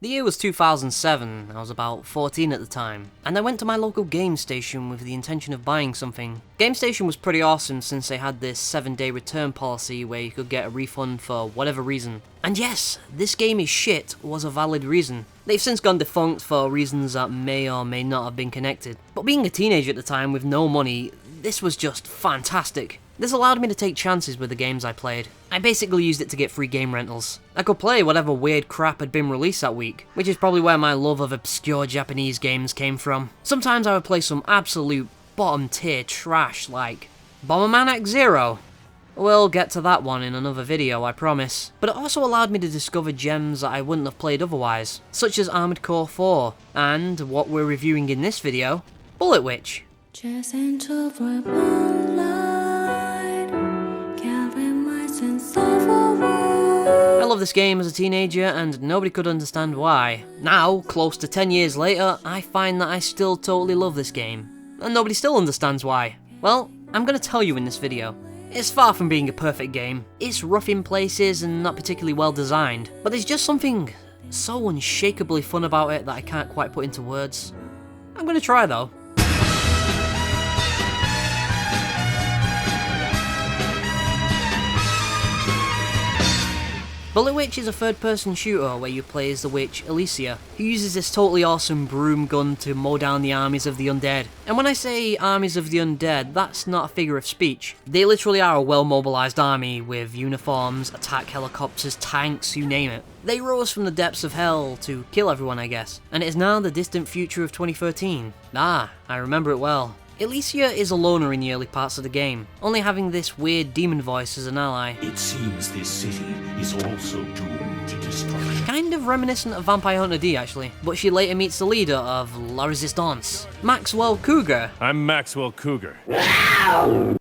The year was 2007, I was about 14 at the time, and I went to my local game station with the intention of buying something. Game station was pretty awesome since they had this 7-day return policy where you could get a refund for whatever reason. And yes, this game is shit was a valid reason. They've since gone defunct for reasons that may or may not have been connected. But being a teenager at the time with no money, this was just fantastic. This allowed me to take chances with the games I played. I basically used it to get free game rentals. I could play whatever weird crap had been released that week, which is probably where my love of obscure Japanese games came from. Sometimes I would play some absolute bottom tier trash like Bomberman X-Zero. We'll get to that one in another video, I promise. But it also allowed me to discover gems that I wouldn't have played otherwise, such as Armored Core 4, and what we're reviewing in this video, Bullet Witch. I love this game as a teenager and nobody could understand why. Now, close to 10 years later, I find that I still totally love this game, and nobody still understands why. Well, I'm gonna tell you in this video. It's far from being a perfect game. It's rough in places and not particularly well designed, but there's just something so unshakably fun about it that I can't quite put into words. I'm gonna try though. Bullet Witch is a third-person shooter where you play as the witch Alicia, who uses this totally awesome broom gun to mow down the armies of the undead. And when I say armies of the undead, that's not a figure of speech. They literally are a well-mobilized army with uniforms, attack helicopters, tanks, you name it. They rose from the depths of hell to kill everyone, I guess, and it is now the distant future of 2013. Ah, I remember it well. Alicia is a loner in the early parts of the game, only having this weird demon voice as an ally. It seems this city is also doomed to destruction. Kind of reminiscent of Vampire Hunter D actually, but she later meets the leader of La Resistance, Maxwell Cougar. I'm Maxwell Cougar.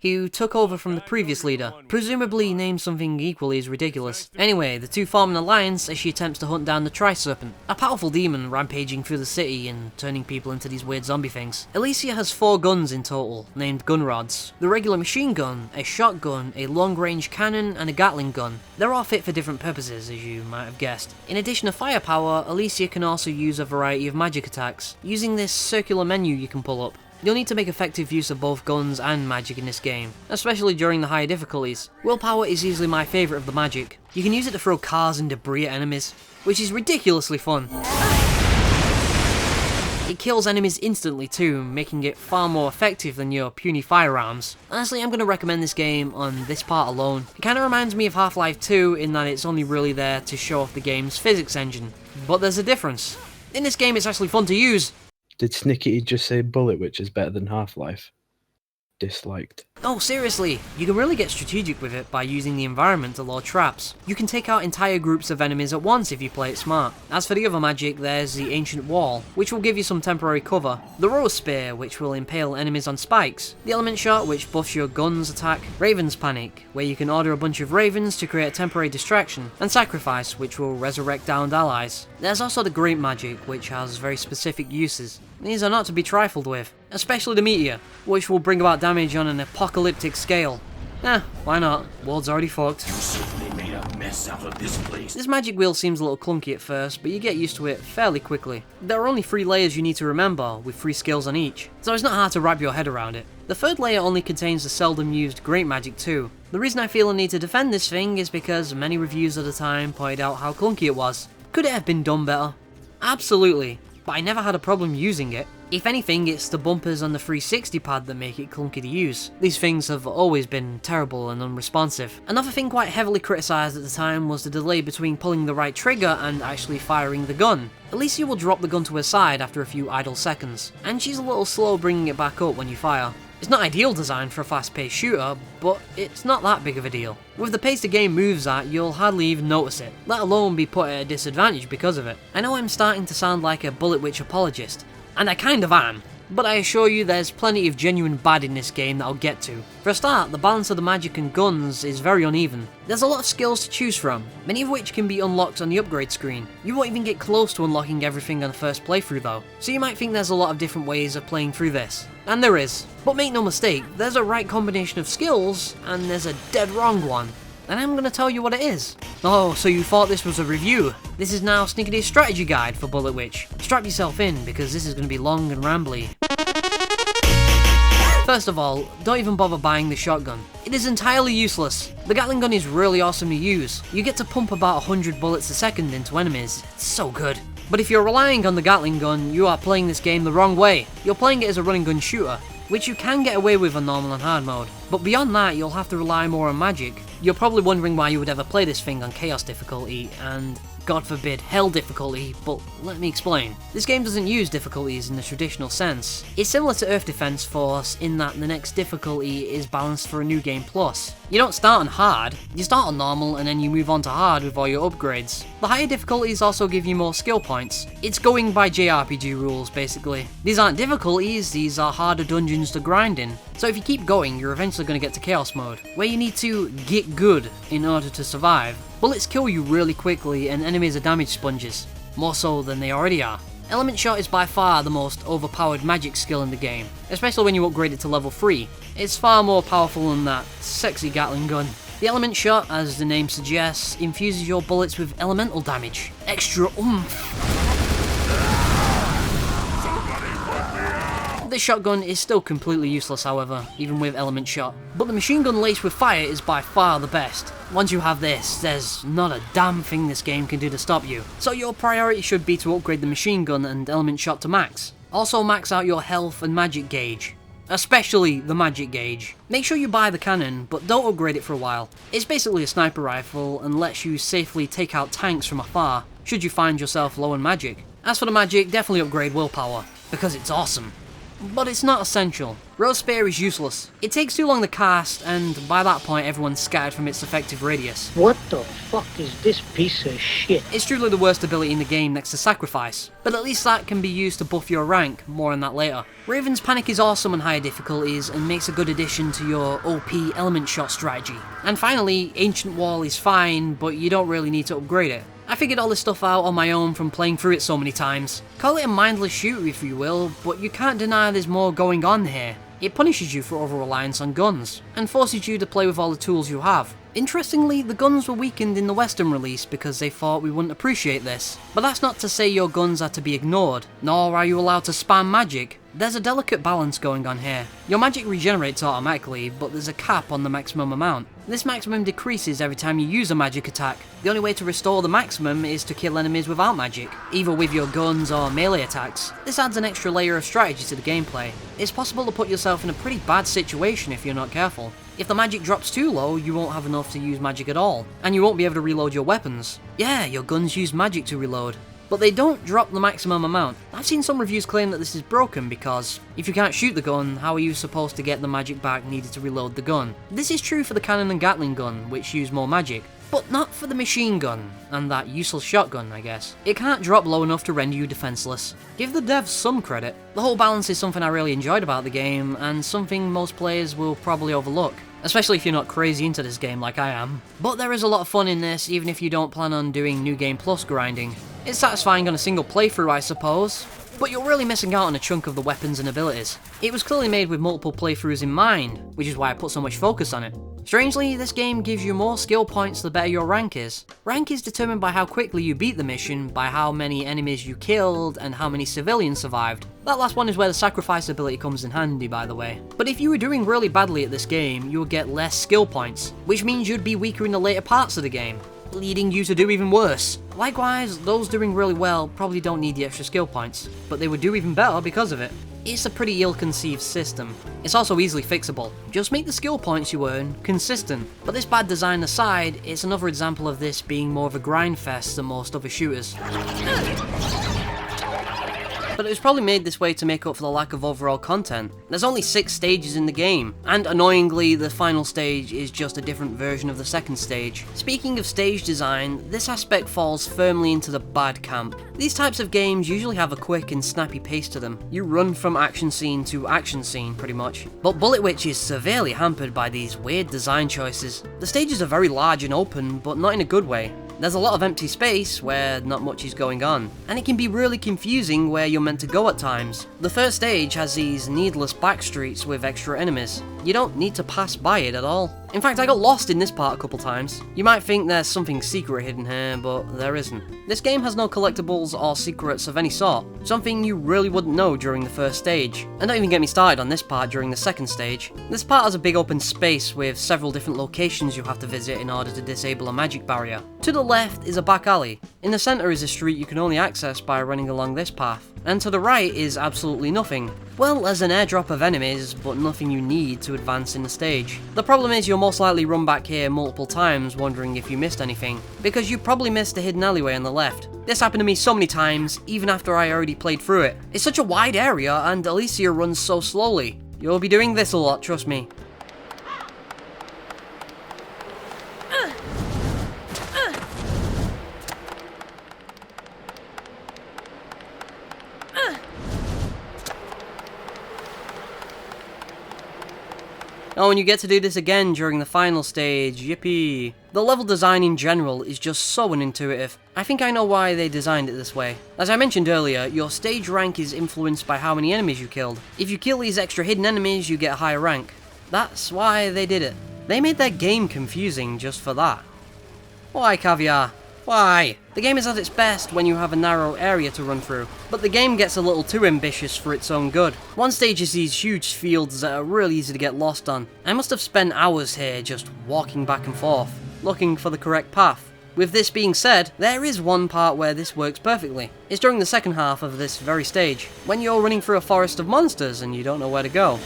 Who took over from the previous leader, presumably named something equally as ridiculous. Anyway, the two form an alliance as she attempts to hunt down the Tri-Serpent, a powerful demon rampaging through the city and turning people into these weird zombie things. Alicia has 4 guns in total, named gun rods. The regular machine gun, a shotgun, a long-range cannon, and a Gatling gun. They're all fit for different purposes, as you might have guessed. In addition to firepower, Alicia can also use a variety of magic attacks, using this circular menu you can pull up. You'll need to make effective use of both guns and magic in this game, especially during the higher difficulties. Willpower is easily my favourite of the magic. You can use it to throw cars and debris at enemies, which is ridiculously fun. It kills enemies instantly too, making it far more effective than your puny firearms. Honestly, I'm going to recommend this game on this part alone. It kind of reminds me of Half-Life 2 in that it's only really there to show off the game's physics engine. But there's a difference. In this game it's actually fun to use. Did Snickety just say Bullet Witch is better than Half-Life? Disliked. Oh, seriously, you can really get strategic with it by using the environment to lure traps. You can take out entire groups of enemies at once if you play it smart. As for the other magic, there's the Ancient Wall, which will give you some temporary cover, the Rose Spear, which will impale enemies on spikes, the Element Shot, which buffs your gun's attack, Raven's Panic, where you can order a bunch of ravens to create a temporary distraction, and Sacrifice, which will resurrect downed allies. There's also the Great Magic, which has very specific uses. These are not to be trifled with, especially the Meteor, which will bring about damage on an apocalyptic scale. Why not? World's already fucked. You certainly made a mess out of this place. This magic wheel seems a little clunky at first, but you get used to it fairly quickly. There are only 3 layers you need to remember, with 3 skills on each, so it's not hard to wrap your head around it. The 3rd layer only contains the seldom used Great Magic too. The reason I feel a need to defend this thing is because many reviews at the time pointed out how clunky it was. Could it have been done better? Absolutely, but I never had a problem using it. If anything, it's the bumpers on the 360 pad that make it clunky to use. These things have always been terrible and unresponsive. Another thing quite heavily criticised at the time was the delay between pulling the right trigger and actually firing the gun. Alicia will drop the gun to her side after a few idle seconds, and she's a little slow bringing it back up when you fire. It's not ideal design for a fast-paced shooter, but it's not that big of a deal. With the pace the game moves at, you'll hardly even notice it, let alone be put at a disadvantage because of it. I know I'm starting to sound like a Bullet Witch apologist, and I kind of am, but I assure you there's plenty of genuine bad in this game that I'll get to. For a start, the balance of the magic and guns is very uneven. There's a lot of skills to choose from, many of which can be unlocked on the upgrade screen. You won't even get close to unlocking everything on the first playthrough though, so you might think there's a lot of different ways of playing through this. And there is. But make no mistake, there's a right combination of skills, and there's a dead wrong one. and I'm gonna tell you what it is. Oh, so you thought this was a review? This is now Snickety's strategy guide for Bullet Witch. Strap yourself in, because this is gonna be long and rambly. First of all, don't even bother buying the shotgun. It is entirely useless. The Gatling gun is really awesome to use. You get to pump about 100 bullets a second into enemies. It's so good. But if you're relying on the Gatling gun, you are playing this game the wrong way. You're playing it as a running gun shooter, which you can get away with on normal and hard mode. But beyond that, you'll have to rely more on magic. You're probably wondering why you would ever play this thing on chaos difficulty, and God forbid, hell difficulty, but let me explain. This game doesn't use difficulties in the traditional sense. It's similar to Earth Defense Force in that the next difficulty is balanced for a new game plus. You don't start on hard, you start on normal and then you move on to hard with all your upgrades. The higher difficulties also give you more skill points. It's going by JRPG rules basically. These aren't difficulties, these are harder dungeons to grind in. So if you keep going, you're eventually going to get to chaos mode, where you need to get good in order to survive. Bullets kill you really quickly and enemies are damage sponges, more so than they already are. Element Shot is by far the most overpowered magic skill in the game, especially when you upgrade it to level 3. It's far more powerful than that sexy Gatling gun. The Element Shot, as the name suggests, infuses your bullets with elemental damage. Extra oomph. This shotgun is still completely useless however, even with Element Shot. But the machine gun laced with fire is by far the best. Once you have this, there's not a damn thing this game can do to stop you. So your priority should be to upgrade the machine gun and Element Shot to max. Also max out your health and magic gauge. Especially the magic gauge. Make sure you buy the cannon, but don't upgrade it for a while. It's basically a sniper rifle and lets you safely take out tanks from afar, should you find yourself low on magic. As for the magic, definitely upgrade willpower, because it's awesome. But it's not essential. Rose Spear is useless. It takes too long to cast, and by that point everyone's scattered from its effective radius. What the fuck is this piece of shit? It's truly the worst ability in the game next to Sacrifice, but at least that can be used to buff your rank, more on that later. Raven's Panic is awesome on higher difficulties and makes a good addition to your OP Element Shot strategy. And finally, Ancient Wall is fine, but you don't really need to upgrade it. I figured all this stuff out on my own from playing through it so many times. Call it a mindless shooter if you will, but you can't deny there's more going on here. It punishes you for over-reliance on guns, and forces you to play with all the tools you have. Interestingly, the guns were weakened in the Western release because they thought we wouldn't appreciate this. But that's not to say your guns are to be ignored, nor are you allowed to spam magic. There's a delicate balance going on here. Your magic regenerates automatically, but there's a cap on the maximum amount. This maximum decreases every time you use a magic attack. The only way to restore the maximum is to kill enemies without magic, either with your guns or melee attacks. This adds an extra layer of strategy to the gameplay. It's possible to put yourself in a pretty bad situation if you're not careful. If the magic drops too low, you won't have enough to use magic at all, and you won't be able to reload your weapons. Yeah, your guns use magic to reload, but they don't drop the maximum amount. I've seen some reviews claim that this is broken because if you can't shoot the gun, how are you supposed to get the magic back needed to reload the gun? This is true for the cannon and Gatling gun, which use more magic, but not for the machine gun, and that useless shotgun, I guess. It can't drop low enough to render you defenseless. Give the devs some credit. The whole balance is something I really enjoyed about the game, and something most players will probably overlook. Especially if you're not crazy into this game like I am. But there is a lot of fun in this, even if you don't plan on doing New Game Plus grinding. It's satisfying on a single playthrough, I suppose, but you're really missing out on a chunk of the weapons and abilities. It was clearly made with multiple playthroughs in mind, which is why I put so much focus on it. Strangely, this game gives you more skill points the better your rank is. Rank is determined by how quickly you beat the mission, by how many enemies you killed, and how many civilians survived. That last one is where the sacrifice ability comes in handy, by the way. But if you were doing really badly at this game, you would get less skill points, which means you'd be weaker in the later parts of the game, leading you to do even worse. Likewise, those doing really well probably don't need the extra skill points, but they would do even better because of it. It's a pretty ill-conceived system. It's also easily fixable. Just make the skill points you earn consistent. But this bad design aside, it's another example of this being more of a grind fest than most other shooters. But it was probably made this way to make up for the lack of overall content. There's only 6 stages in the game, and annoyingly the final stage is just a different version of the second stage. Speaking of stage design, this aspect falls firmly into the bad camp. These types of games usually have a quick and snappy pace to them. You run from action scene to action scene, pretty much. But Bullet Witch is severely hampered by these weird design choices. The stages are very large and open, but not in a good way. There's a lot of empty space where not much is going on, and it can be really confusing where you're meant to go at times. The first stage has these needless backstreets with extra enemies. You don't need to pass by it at all. In fact, I got lost in this part a couple times. You might think there's something secret hidden here, but there isn't. This game has no collectibles or secrets of any sort, something you really wouldn't know during the first stage. And don't even get me started on this part during the second stage. This part has a big open space with several different locations you have to visit in order to disable a magic barrier. To the left is a back alley. In the centre is a street you can only access by running along this path. And to the right is absolutely nothing. Well, there's an airdrop of enemies, but nothing you need to advance in the stage. The problem is you'll most likely run back here multiple times wondering if you missed anything, because you probably missed a hidden alleyway on the left. This happened to me so many times, even after I already played through it. It's such a wide area, and Alicia runs so slowly. You'll be doing this a lot, trust me. Oh, and you get to do this again during the final stage, yippee. The level design in general is just so unintuitive. I think I know why they designed it this way. As I mentioned earlier, your stage rank is influenced by how many enemies you killed. If you kill these extra hidden enemies, you get a higher rank. That's why they did it. They made their game confusing just for that. Why, Caviar? Why? The game is at its best when you have a narrow area to run through, but the game gets a little too ambitious for its own good. One stage is these huge fields that are really easy to get lost on. I must have spent hours here just walking back and forth, looking for the correct path. With this being said, there is one part where this works perfectly. It's during the second half of this very stage, when you're running through a forest of monsters and you don't know where to go.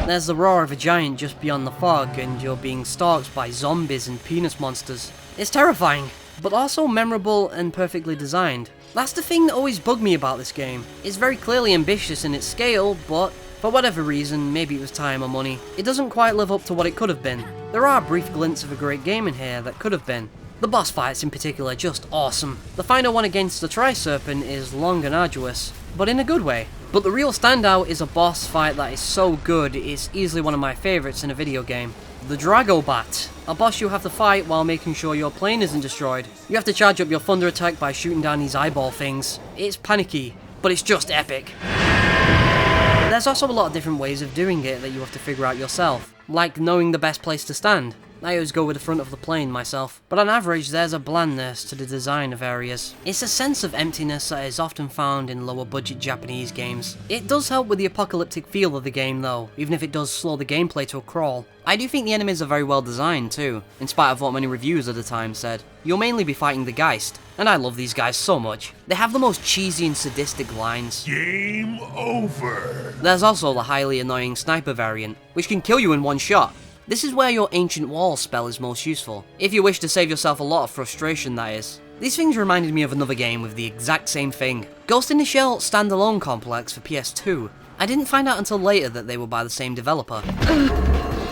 There's the roar of a giant just beyond the fog, and you're being stalked by zombies and penis monsters. It's terrifying, but also memorable and perfectly designed. That's the thing that always bugged me about this game. It's very clearly ambitious in its scale, but for whatever reason, maybe it was time or money, it doesn't quite live up to what it could have been. There are brief glints of a great game in here that could have been. The boss fights in particular are just awesome. The final one against the Tri-Serpent is long and arduous, but in a good way. But the real standout is a boss fight that is so good, it's easily one of my favourites in a video game. The Dragobat, a boss you have to fight while making sure your plane isn't destroyed. You have to charge up your thunder attack by shooting down these eyeball things. It's panicky, but it's just epic. There's also a lot of different ways of doing it that you have to figure out yourself, like knowing the best place to stand. I always go with the front of the plane myself, but on average there's a blandness to the design of areas. It's a sense of emptiness that is often found in lower budget Japanese games. It does help with the apocalyptic feel of the game though, even if it does slow the gameplay to a crawl. I do think the enemies are very well designed too, in spite of what many reviews at the time said. You'll mainly be fighting the Geist, and I love these guys so much. They have the most cheesy and sadistic lines. Game over. There's also the highly annoying sniper variant, which can kill you in one shot. This is where your Ancient Wall spell is most useful, if you wish to save yourself a lot of frustration, that is. These things reminded me of another game with the exact same thing. Ghost in the Shell Standalone Complex for PS2. I didn't find out until later that they were by the same developer.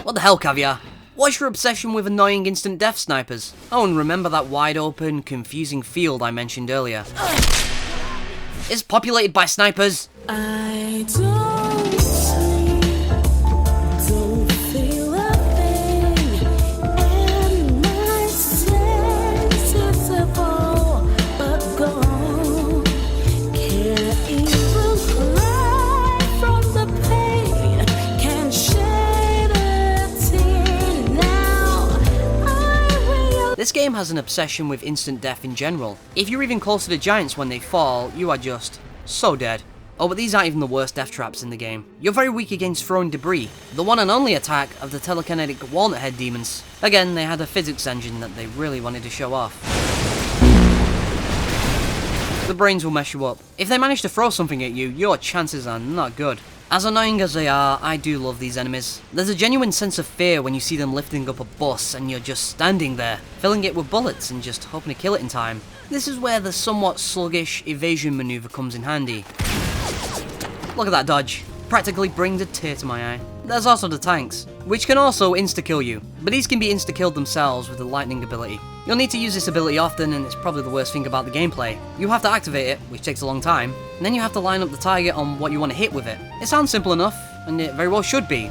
What the hell, Caviar? What's your obsession with annoying instant death snipers? Oh, and remember that wide open, confusing field I mentioned earlier. It's populated by snipers! I don't sleep, don't feel a thing, and my senses are all but gone. Can't even cry from the pain, can't shed a tear now. This game has an obsession with instant death in general. If you're even close to the giants when they fall, you are just so dead. Oh, but these aren't even the worst death traps in the game. You're very weak against throwing debris, the one and only attack of the telekinetic walnut head demons. Again, they had a physics engine that they really wanted to show off. The brains will mess you up. If they manage to throw something at you, your chances are not good. As annoying as they are, I do love these enemies. There's a genuine sense of fear when you see them lifting up a bus and you're just standing there, filling it with bullets and just hoping to kill it in time. This is where the somewhat sluggish evasion maneuver comes in handy. Look at that dodge. Practically brings a tear to my eye. There's also the tanks, which can also insta-kill you, but these can be insta-killed themselves with the lightning ability. You'll need to use this ability often, and it's probably the worst thing about the gameplay. You have to activate it, which takes a long time, and then you have to line up the target on what you want to hit with it. It sounds simple enough, and it very well should be,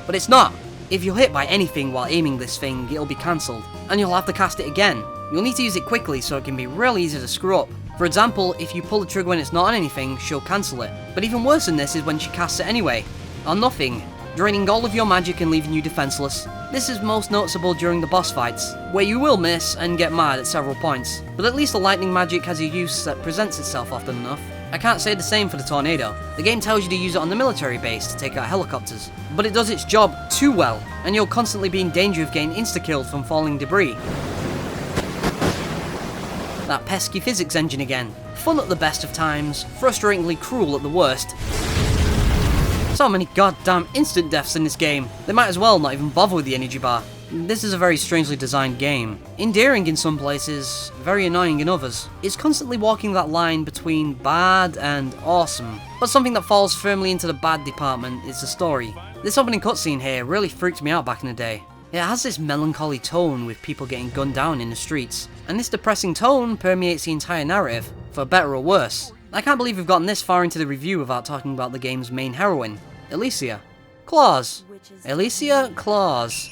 but it's not. If you're hit by anything while aiming this thing, it'll be cancelled, and you'll have to cast it again. You'll need to use it quickly so it can be really easy to screw up. For example, if you pull the trigger when it's not on anything, she'll cancel it. But even worse than this is when she casts it anyway, on nothing, draining all of your magic and leaving you defenseless. This is most noticeable during the boss fights, where you will miss and get mad at several points, but at least the lightning magic has a use that presents itself often enough. I can't say the same for the tornado. The game tells you to use it on the military base to take out helicopters, but it does its job too well, and you'll constantly be in danger of getting insta-killed from falling debris. That pesky physics engine again. Fun at the best of times, frustratingly cruel at the worst. So many goddamn instant deaths in this game, they might as well not even bother with the energy bar. This is a very strangely designed game. Endearing in some places, very annoying in others. It's constantly walking that line between bad and awesome. But something that falls firmly into the bad department is the story. This opening cutscene here really freaked me out back in the day. It has this melancholy tone with people getting gunned down in the streets, and this depressing tone permeates the entire narrative, for better or worse. I can't believe we've gotten this far into the review without talking about the game's main heroine, Alicia. Claus. Alicia Claus.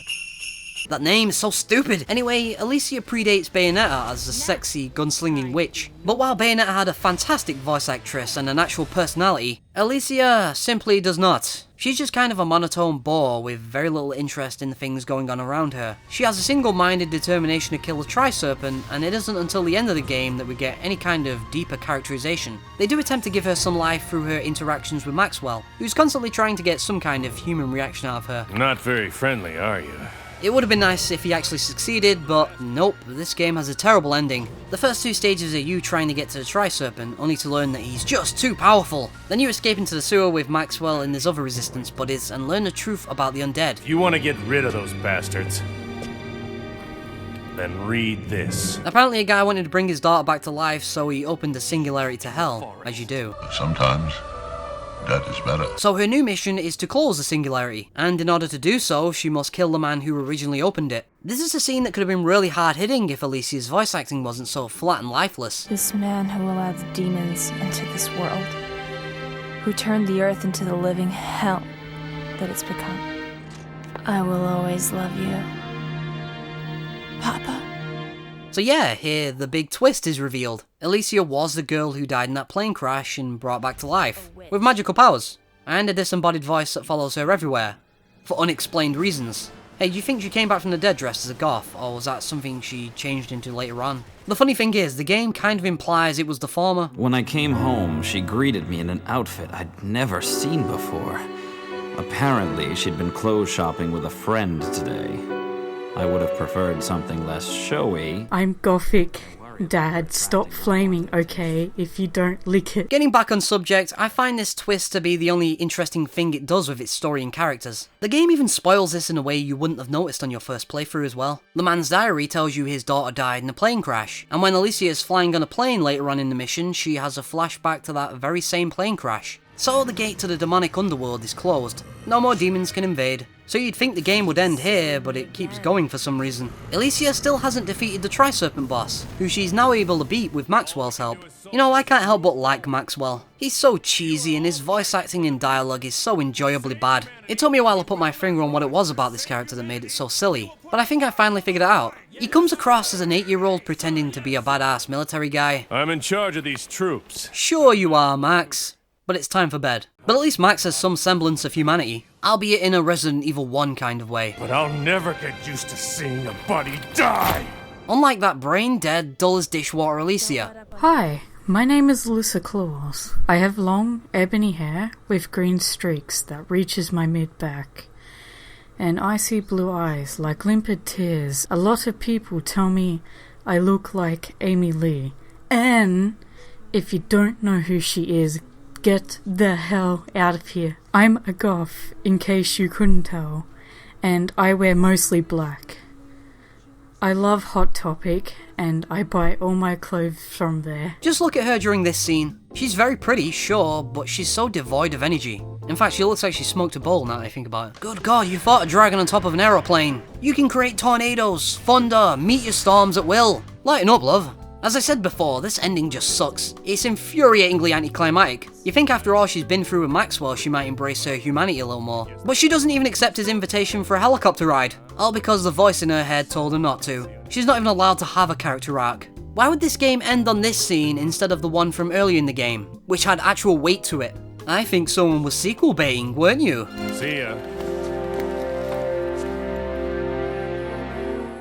That name is so stupid. Anyway, Alicia predates Bayonetta as a sexy, gunslinging witch. But while Bayonetta had a fantastic voice actress and an actual personality, Alicia simply does not. She's just kind of a monotone bore with very little interest in the things going on around her. She has a single-minded determination to kill the Tri-Serpent, and it isn't until the end of the game that we get any kind of deeper characterization. They do attempt to give her some life through her interactions with Maxwell, who's constantly trying to get some kind of human reaction out of her. Not very friendly, are you? It would have been nice if he actually succeeded, but nope, this game has a terrible ending. The first two stages are you trying to get to the Tri-Serpent, only to learn that he's just too powerful. Then you escape into the sewer with Maxwell and his other resistance buddies and learn the truth about the undead. You want to get rid of those bastards? Then read this. Apparently a guy wanted to bring his daughter back to life, so he opened a singularity to hell, as you do. Sometimes that is better. So her new mission is to close the singularity, and in order to do so, she must kill the man who originally opened it. This is a scene that could have been really hard-hitting if Alicia's voice acting wasn't so flat and lifeless. This man who allowed the demons into this world, who turned the earth into the living hell that it's become. I will always love you, Papa. So yeah, here the big twist is revealed. Alicia was the girl who died in that plane crash and brought back to life, with magical powers, and a disembodied voice that follows her everywhere, for unexplained reasons. Hey, do you think she came back from the dead dressed as a goth, or was that something she changed into later on? The funny thing is, the game kind of implies it was the former. When I came home, she greeted me in an outfit I'd never seen before. Apparently, she'd been clothes shopping with a friend today. I would have preferred something less showy. I'm gothic. Dad, stop flaming, okay, if you don't lick it. Getting back on subject, I find this twist to be the only interesting thing it does with its story and characters. The game even spoils this in a way you wouldn't have noticed on your first playthrough as well. The man's diary tells you his daughter died in a plane crash, and when Alicia is flying on a plane later on in the mission, she has a flashback to that very same plane crash. So the gate to the demonic underworld is closed. No more demons can invade. So you'd think the game would end here, but it keeps going for some reason. Alicia still hasn't defeated the Tri-Serpent boss, who she's now able to beat with Maxwell's help. You know, I can't help but like Maxwell. He's so cheesy and his voice acting and dialogue is so enjoyably bad. It took me a while to put my finger on what it was about this character that made it so silly, but I think I finally figured it out. He comes across as an 8-year-old pretending to be a badass military guy. I'm in charge of these troops. Sure you are, Max. But it's time for bed. But at least Max has some semblance of humanity, albeit in a Resident Evil 1 kind of way. But I'll never get used to seeing a buddy die! Unlike that brain-dead, dull-as-dishwater Alicia. Hi, my name is Alyssa Claus. I have long, ebony hair with green streaks that reaches my mid-back, and icy blue eyes like limpid tears. A lot of people tell me I look like Amy Lee. And if you don't know who she is, get the hell out of here. I'm a goth, in case you couldn't tell, and I wear mostly black. I love Hot Topic, and I buy all my clothes from there. Just look at her during this scene. She's very pretty, sure, but she's so devoid of energy. In fact, she looks like she smoked a bowl now that I think about it. Good God, you fought a dragon on top of an aeroplane. You can create tornadoes, thunder, meteor storms at will. Lighten up, love. As I said before, this ending just sucks. It's infuriatingly anticlimactic. You think after all she's been through with Maxwell, she might embrace her humanity a little more. But she doesn't even accept his invitation for a helicopter ride. All because the voice in her head told her not to. She's not even allowed to have a character arc. Why would this game end on this scene instead of the one from earlier in the game, which had actual weight to it? I think someone was sequel baiting, weren't you? See ya.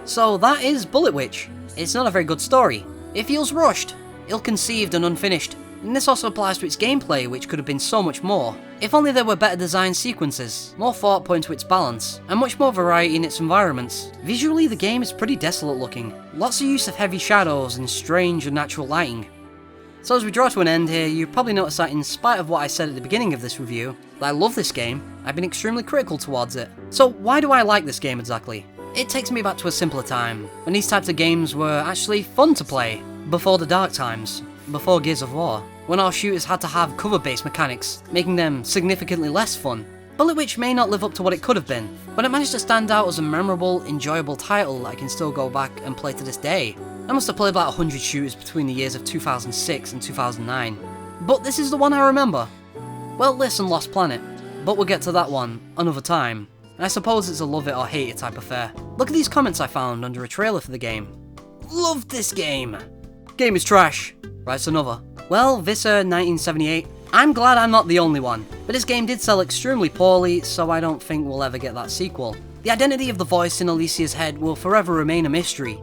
So that is Bullet Witch. It's not a very good story. It feels rushed, ill-conceived and unfinished. And this also applies to its gameplay, which could have been so much more. If only there were better designed sequences, more thought put into its balance, and much more variety in its environments. Visually, the game is pretty desolate looking. Lots of use of heavy shadows and strange unnatural lighting. So as we draw to an end here, you probably noticed that in spite of what I said at the beginning of this review, that I love this game, I've been extremely critical towards it. So why do I like this game exactly? It takes me back to a simpler time, when these types of games were actually fun to play, before the dark times, before Gears of War, when our shooters had to have cover-based mechanics, making them significantly less fun. Bullet Witch may not live up to what it could have been, but it managed to stand out as a memorable, enjoyable title that I can still go back and play to this day. I must have played about 100 shooters between the years of 2006 and 2009, but this is the one I remember. Well, listen, Lost Planet, but we'll get to that one another time. And I suppose it's a love it or hate it type affair. Look at these comments I found under a trailer for the game. Loved this game! Game is trash, writes another. Well, Visser1978, I'm glad I'm not the only one, but this game did sell extremely poorly, so I don't think we'll ever get that sequel. The identity of the voice in Alicia's head will forever remain a mystery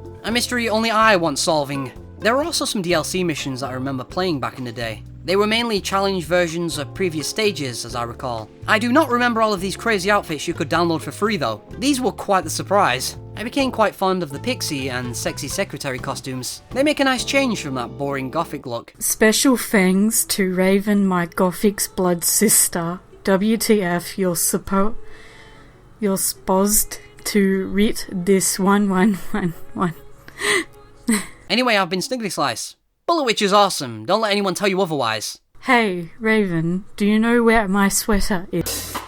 only I want solving. There were also some DLC missions that I remember playing back in the day. They were mainly challenge versions of previous stages, as I recall. I do not remember all of these crazy outfits you could download for free though. These were quite the surprise. I became quite fond of the pixie and sexy secretary costumes. They make a nice change from that boring gothic look. Special thanks to Raven, my gothic's blood sister. WTF, you're supposed to read this 1111. Anyway, I've been SnicketySlice. Bullet Witch is awesome, don't let anyone tell you otherwise. Hey, Raven, do you know where my sweater is?